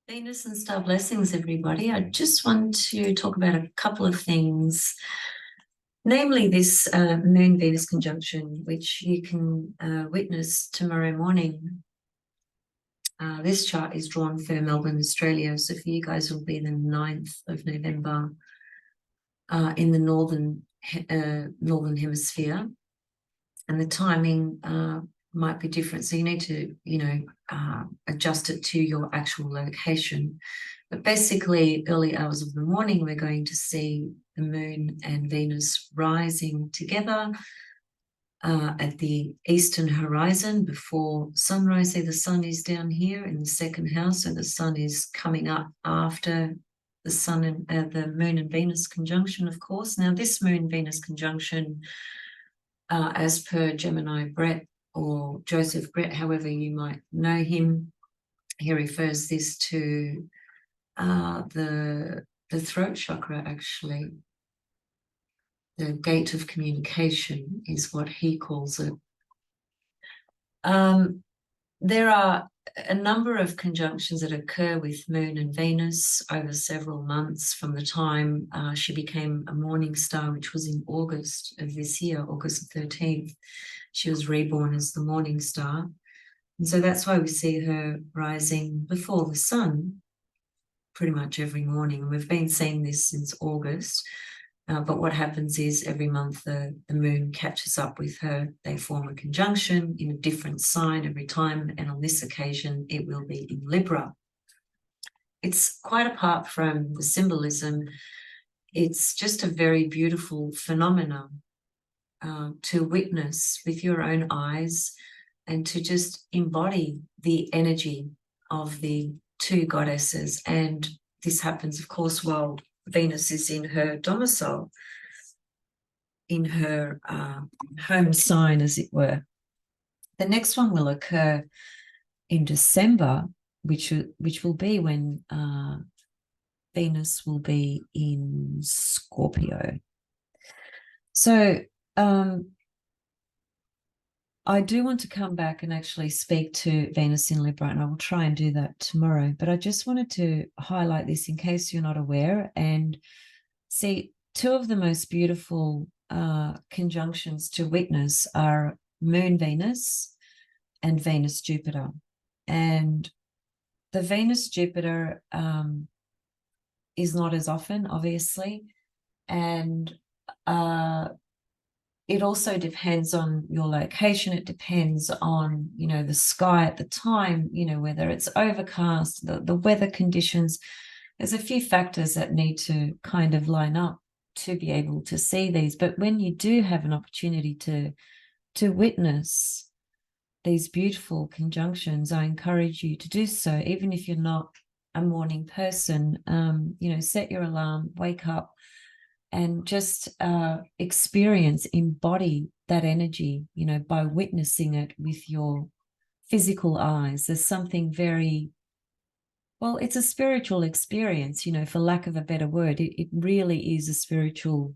Venus and star blessings, everybody. I just want to talk about a couple of things, namely this Moon-Venus conjunction, which you can witness tomorrow morning. This chart is drawn for Melbourne, Australia. So for you guys, it will be the 9th of November in the northern hemisphere. And the timing might be different. So you need to, adjust it to your actual location. But basically, early hours of the morning, we're going to see the Moon and Venus rising together at the eastern horizon before sunrise. See, the sun is down here in the second house, so the sun is coming up after the sun and the Moon and Venus conjunction, of course. Now, this Moon-Venus conjunction, as per Gemini Brett or Joseph Brett, however you might know him, he refers this to the throat chakra, actually. The gate of communication is what he calls it. There are a number of conjunctions that occur with Moon and Venus over several months from the time she became a morning star, which was in August of this year, August 13th. She was reborn as the morning star. And so that's why we see her rising before the sun pretty much every morning. We've been seeing this since August. But what happens is every month the moon catches up with her. They form a conjunction in a different sign every time. And on this occasion, it will be in Libra. It's quite apart from the symbolism. It's just a very beautiful phenomenon to witness with your own eyes and to just embody the energy of the two goddesses. And this happens, of course, while Venus is in her domicile, in her home sign, as it were. The next one will occur in December, which will be when Venus will be in Scorpio. So I do want to come back and actually speak to Venus in Libra, and I will try and do that tomorrow. But I just wanted to highlight this in case you're not aware. And see, two of the most beautiful conjunctions to witness are Moon-Venus and Venus-Jupiter. And the Venus-Jupiter is not as often, obviously. And it also depends on your location. It depends on, the sky at the time, whether it's overcast, the weather conditions. There's a few factors that need to kind of line up to be able to see these. But when you do have an opportunity to witness these beautiful conjunctions, I encourage you to do so, even if you're not a morning person. Set your alarm, wake up, and just experience, embody that energy, by witnessing it with your physical eyes. There's something very, well, it's a spiritual experience, for lack of a better word. It really is a spiritual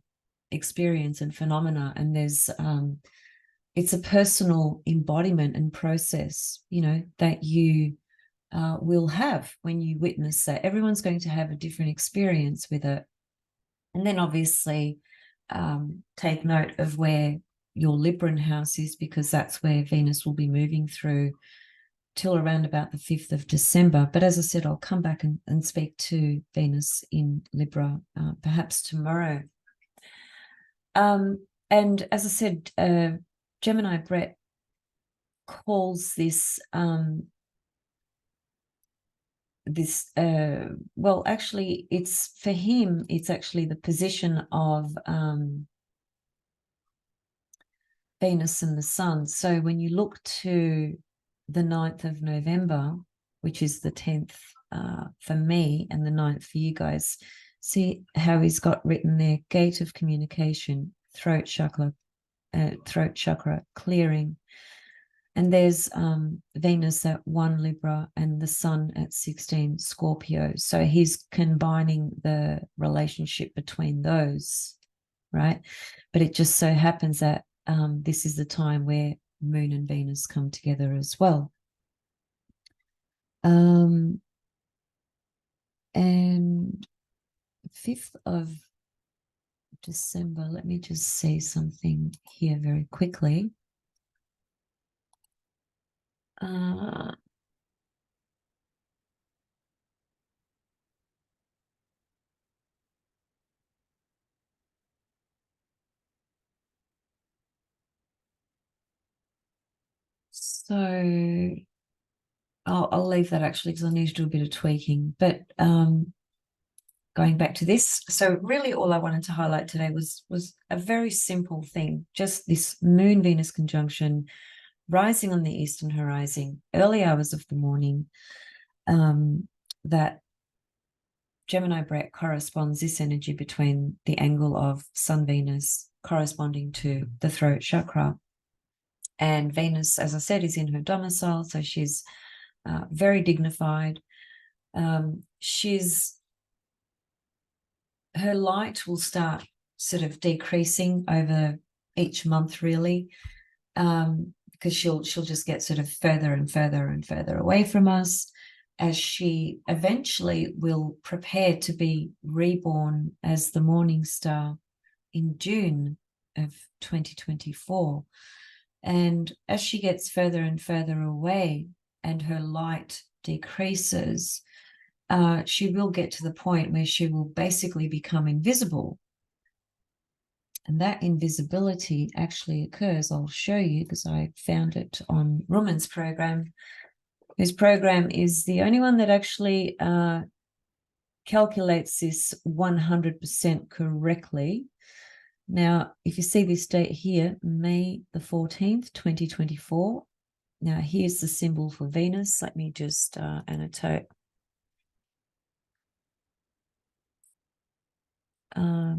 experience and phenomena. And there's, it's a personal embodiment and process, that you will have when you witness that. Everyone's going to have a different experience with it. And then obviously take note of where your Libran house is, because that's where Venus will be moving through till around about the 5th of December. But as I said, I'll come back and speak to Venus in Libra perhaps tomorrow. And as I said, Gemini Brett calls this well, actually, it's for him, it's actually the position of Venus and the sun. So when you look to the 9th of November, which is the 10th for me and the 9th for you guys, see how he's got written there, gate of communication, throat chakra, clearing. And there's Venus at 1 Libra and the sun at 16 Scorpio. So he's combining the relationship between those, right? But it just so happens that this is the time where Moon and Venus come together as well. And 5th of December, let me just say something here very quickly. So I'll leave that actually because I need to do a bit of tweaking. But going back to this, so really all I wanted to highlight today was a very simple thing, just this Moon-Venus conjunction rising on the eastern horizon, early hours of the morning, that Gemini Brett corresponds this energy between the angle of Sun-Venus corresponding to the throat chakra. And Venus, as I said, is in her domicile, so she's very dignified. Her light will start sort of decreasing over each month, really, because she'll just get sort of further and further and further away from us, as she eventually will prepare to be reborn as the morning star in June of 2024. And as she gets further and further away and her light decreases, she will get to the point where she will basically become invisible. And that invisibility actually occurs, I'll show you because I found it on Ruman's program. His program is the only one that actually calculates this 100% correctly. Now, if you see this date here, May the 14th, 2024. Now, here's the symbol for Venus. Let me just annotate.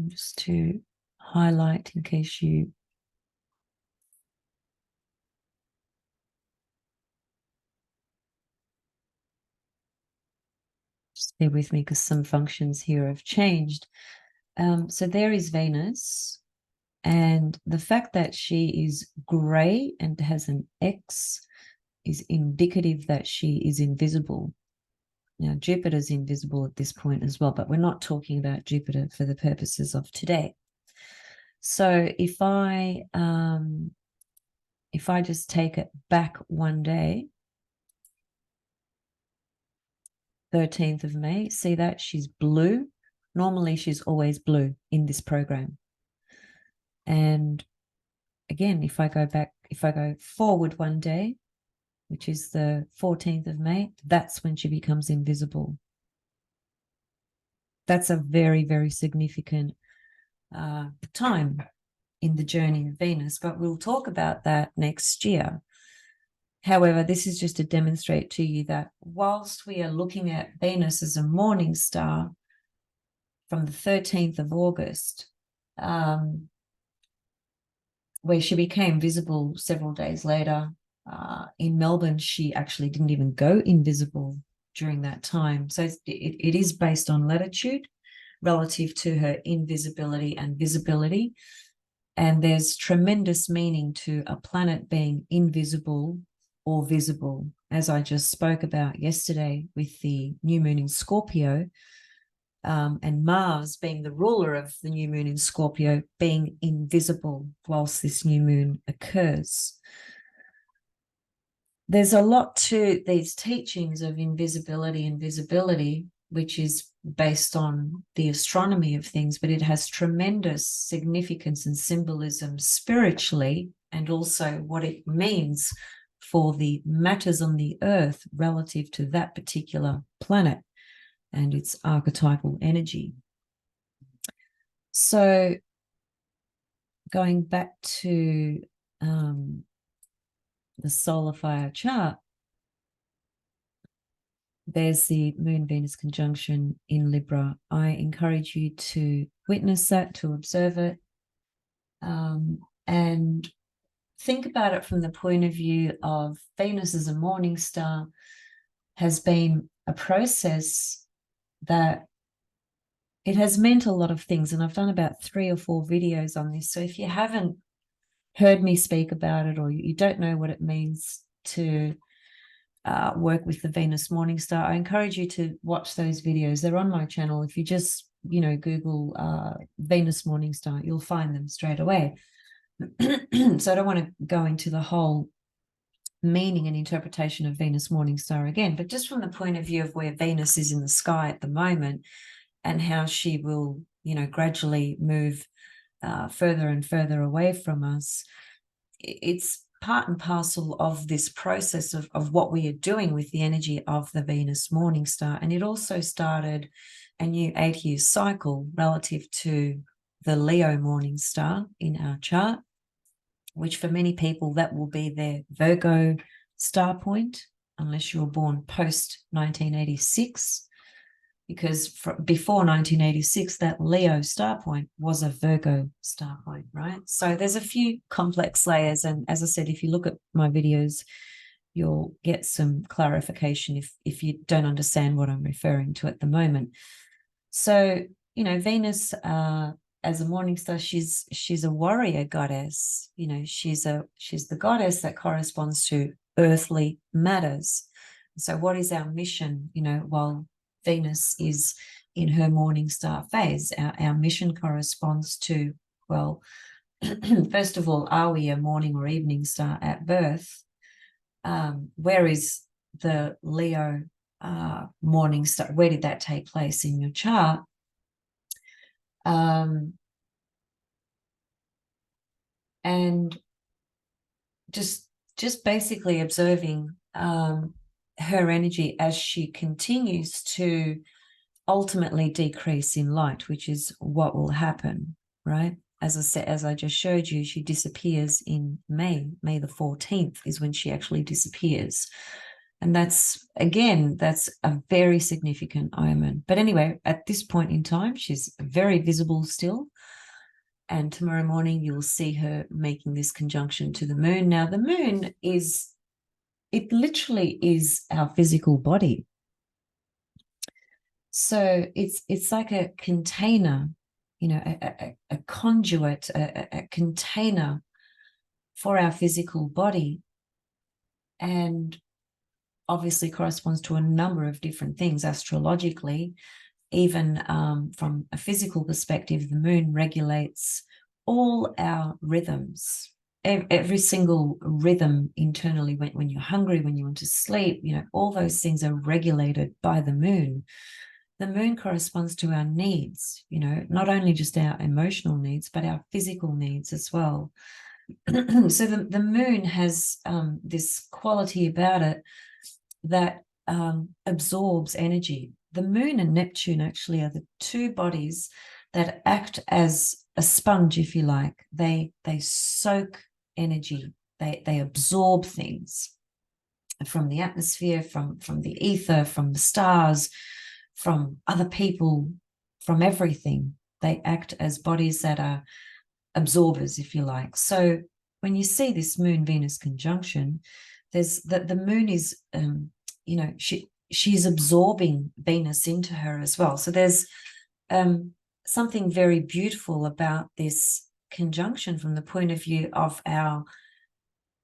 Just to highlight in case you just bear with me because some functions here have changed. So there is Venus, and the fact that she is grey and has an X is indicative that she is invisible. Now, Jupiter's invisible at this point as well, but we're not talking about Jupiter for the purposes of today. So if I just take it back one day, 13th of May, see that she's blue. Normally she's always blue in this program. And again, if I go forward one day, which is the 14th of May, that's when she becomes invisible. That's a very, very significant time in the journey of Venus, but we'll talk about that next year. However, this is just to demonstrate to you that whilst we are looking at Venus as a morning star from the 13th of August, where she became visible several days later, in Melbourne, she actually didn't even go invisible during that time. So it is based on latitude relative to her invisibility and visibility. And there's tremendous meaning to a planet being invisible or visible, as I just spoke about yesterday with the new moon in Scorpio, and Mars being the ruler of the new moon in Scorpio being invisible whilst this new moon occurs. There's a lot to these teachings of invisibility and visibility, which is based on the astronomy of things, but it has tremendous significance and symbolism spiritually, and also what it means for the matters on the earth relative to that particular planet and its archetypal energy. So going back to the solar fire chart, there's the Moon-Venus conjunction in Libra. I encourage you to witness that, to observe it, and think about it from the point of view of Venus as a morning star has been a process that it has meant a lot of things. And I've done about 3 or 4 videos on this. So if you haven't heard me speak about it, or you don't know what it means to work with the Venus morning star, I encourage you to watch those videos. They're on my channel. If you just, you know, Google Venus morning star, you'll find them straight away. So I don't want to go into the whole meaning and interpretation of Venus morning star again, but just from the point of view of where Venus is in the sky at the moment and how she will, you know, gradually move further and further away from us. It's part and parcel of this process of what we are doing with the energy of the Venus morning star. And it also started a new 8-year cycle relative to the Leo morning star in our chart, which for many people, that will be their Virgo star point, unless you were born post 1986, because before 1986, that Leo star point was a Virgo star point, right? So there's a few complex layers. And as I said, if you look at my videos, you'll get some clarification if you don't understand what I'm referring to at the moment. So, you know, Venus, as a morning star, she's a warrior goddess. You know, she's the goddess that corresponds to earthly matters. So what is our mission, you know, while Venus is in her morning star phase? Our mission corresponds to, well, first of all, are we a morning or evening star at birth? Where is the Leo morning star? Where did that take place in your chart? And just basically observing her energy as she continues to ultimately decrease in light, which is what will happen, right? As I said, as I just showed you, she disappears in May the 14th is when she actually disappears. And that's, again, that's a very significant omen. But anyway, at this point in time, she's very visible still. And tomorrow morning, you'll see her making this conjunction to the moon. Now, the moon it literally is our physical body. So it's like a container, you know, a conduit, a container for our physical body. And obviously corresponds to a number of different things astrologically. Even from a physical perspective, the moon regulates all our rhythms. Every single rhythm internally, when you're hungry, when you want to sleep, you know, all those things are regulated by the moon. The moon corresponds to our needs, you know, not only just our emotional needs, but our physical needs as well. So the moon has this quality about it that absorbs energy. The moon and Neptune actually are the two bodies that act as a sponge, if you like. They soak energy. They absorb things from the atmosphere, from the ether, from the stars, from other people, from everything. They act as bodies that are absorbers, if you like. So when you see this Moon-Venus conjunction, there's the moon is, you know, she's absorbing Venus into her as well. So there's something very beautiful about this conjunction from the point of view of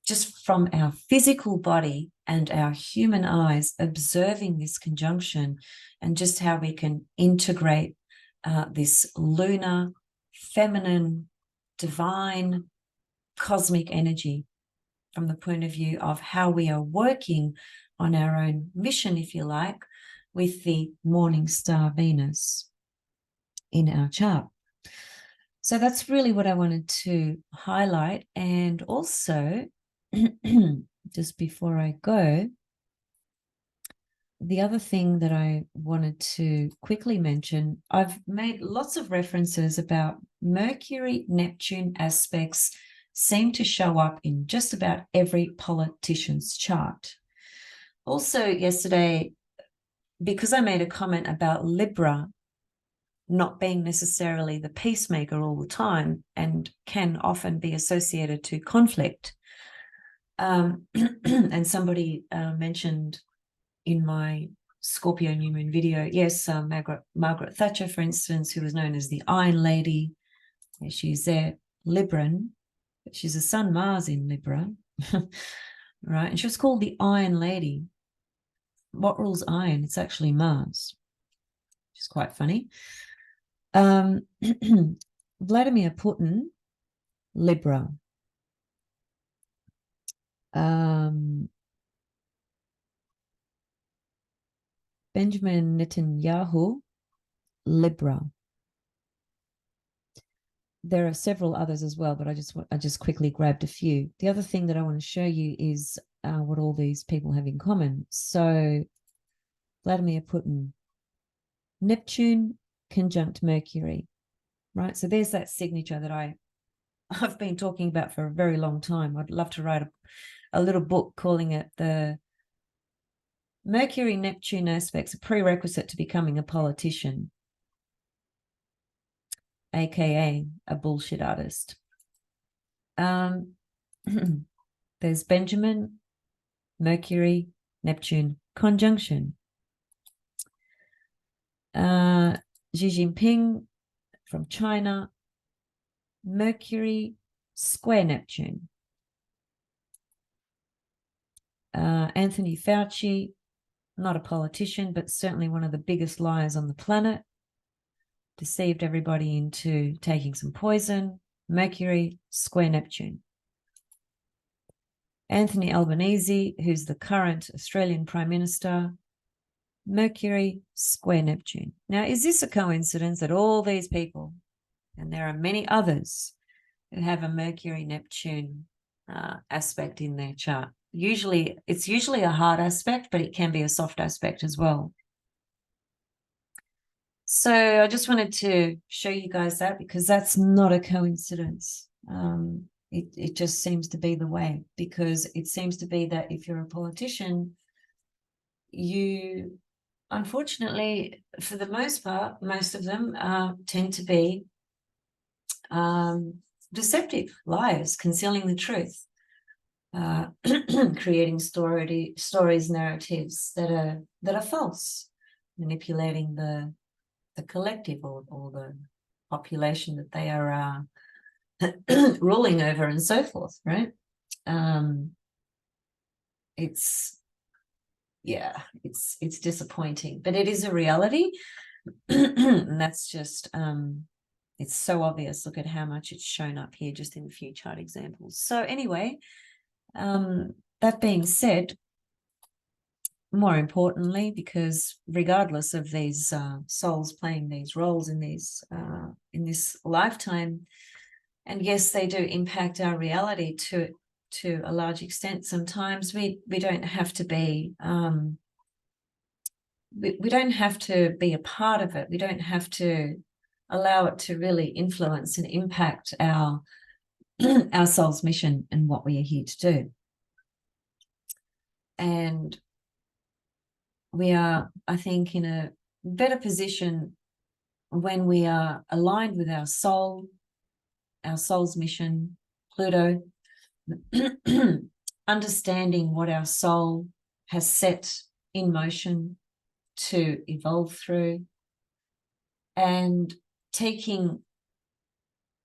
just from our physical body and our human eyes observing this conjunction, and just how we can integrate this lunar, feminine, divine, cosmic energy from the point of view of how we are working on our own mission, if you like, with the morning star Venus in our chart. So that's really what I wanted to highlight. And also, just before I go, the other thing that I wanted to quickly mention, I've made lots of references about Mercury-Neptune aspects seem to show up in just about every politician's chart. Also yesterday, because I made a comment about Libra not being necessarily the peacemaker all the time and can often be associated to conflict, and somebody mentioned in my Scorpio New Moon video, yes, Margaret Thatcher, for instance, who was known as the Iron Lady. She's there, Libran, but she's a Sun Mars in Libra, right? And she was called the Iron Lady. what rules iron? It's actually Mars, which is quite funny. Vladimir Putin, Libra. Benjamin Netanyahu, Libra. There are several others as well, but I just quickly grabbed a few. The other thing that I want to show you is what all these people have in common. So Vladimir Putin, Neptune conjunct Mercury, right? So there's that signature that I've been talking about for a very long time. I'd love to write a little book calling it the Mercury-Neptune aspects, a prerequisite to becoming a politician, aka a bullshit artist. There's Benjamin, Mercury, Neptune conjunction. Xi Jinping from China, Mercury square Neptune. Anthony Fauci, not a politician, but certainly one of the biggest liars on the planet. Deceived everybody into taking some poison. Mercury square Neptune. Anthony Albanese, who's the current Australian Prime Minister, Mercury square Neptune. Now, is this a coincidence that all these people, and there are many others, who have a Mercury-Neptune aspect in their chart? It's usually a hard aspect, but it can be a soft aspect as well. So I just wanted to show you guys that, because that's not a coincidence. It just seems to be the way, because it seems to be that if you're a politician, you, unfortunately, for the most part, most of them tend to be deceptive, liars, concealing the truth, creating stories, narratives that are false, manipulating the collective or the population that they are ruling over, and so forth, right? It's disappointing, but it is a reality. And that's just it's so obvious. Look at how much it's shown up here just in a few chart examples. So anyway, that being said, more importantly, because regardless of these souls playing these roles in these in this lifetime, and yes, they do impact our reality to a large extent. Sometimes we don't have to be we don't have to be a part of it. We don't have to allow it to really influence and impact our our soul's mission and what we are here to do. And we are, I think, in a better position when we are aligned with our soul's mission, Pluto, understanding what our soul has set in motion to evolve through, and taking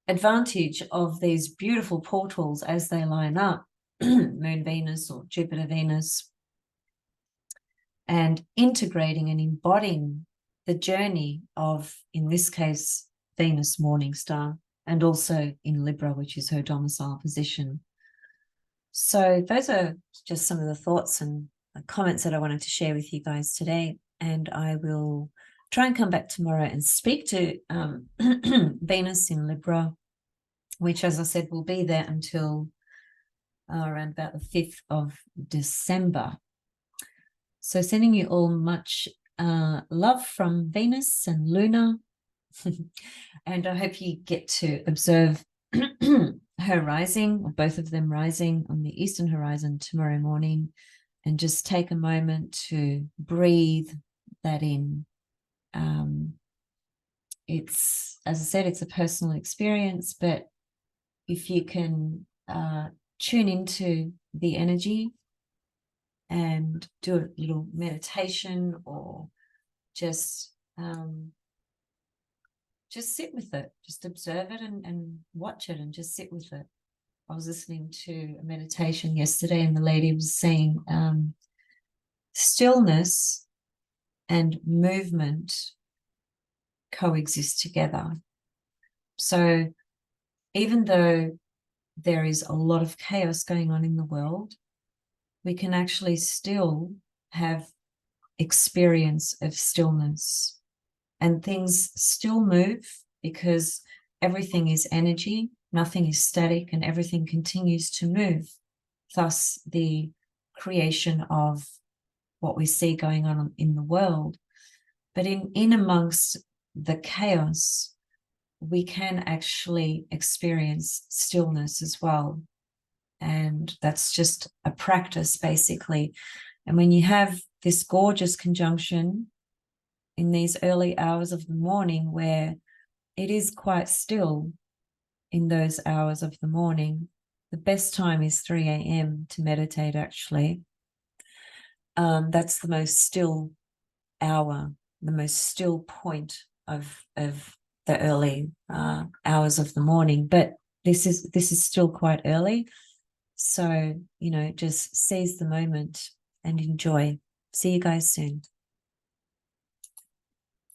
advantage of these beautiful portals as they line up, Moon Venus or Jupiter Venus, and integrating and embodying the journey of, in this case, Venus morning star, and also in Libra, which is her domicile position. So those are just some of the thoughts and comments that I wanted to share with you guys today. And I will try and come back tomorrow and speak to Venus in Libra, which, as I said, will be there until around about the 5th of December. So sending you all much love from Venus and Luna. And I hope you get to observe her rising, or both of them rising on the eastern horizon tomorrow morning, and just take a moment to breathe that in. It's, as I said, it's a personal experience, but if you can tune into the energy and do a little meditation, or just sit with it, just observe it and watch it and just sit with it. I was listening to a meditation yesterday, and the lady was saying stillness and movement coexist together. So even though there is a lot of chaos going on in the world, we can actually still have experience of stillness, and things still move because everything is energy, nothing is static, and everything continues to move. Thus, the creation of what we see going on in the world. But in amongst the chaos, we can actually experience stillness as well. And that's just a practice, basically. And when you have this gorgeous conjunction in these early hours of the morning, where it is quite still in those hours of the morning, the best time is 3 a.m. to meditate, actually. That's the most still hour, the most still point of the early hours of the morning. But this is still quite early. So, just seize the moment and enjoy. See you guys soon.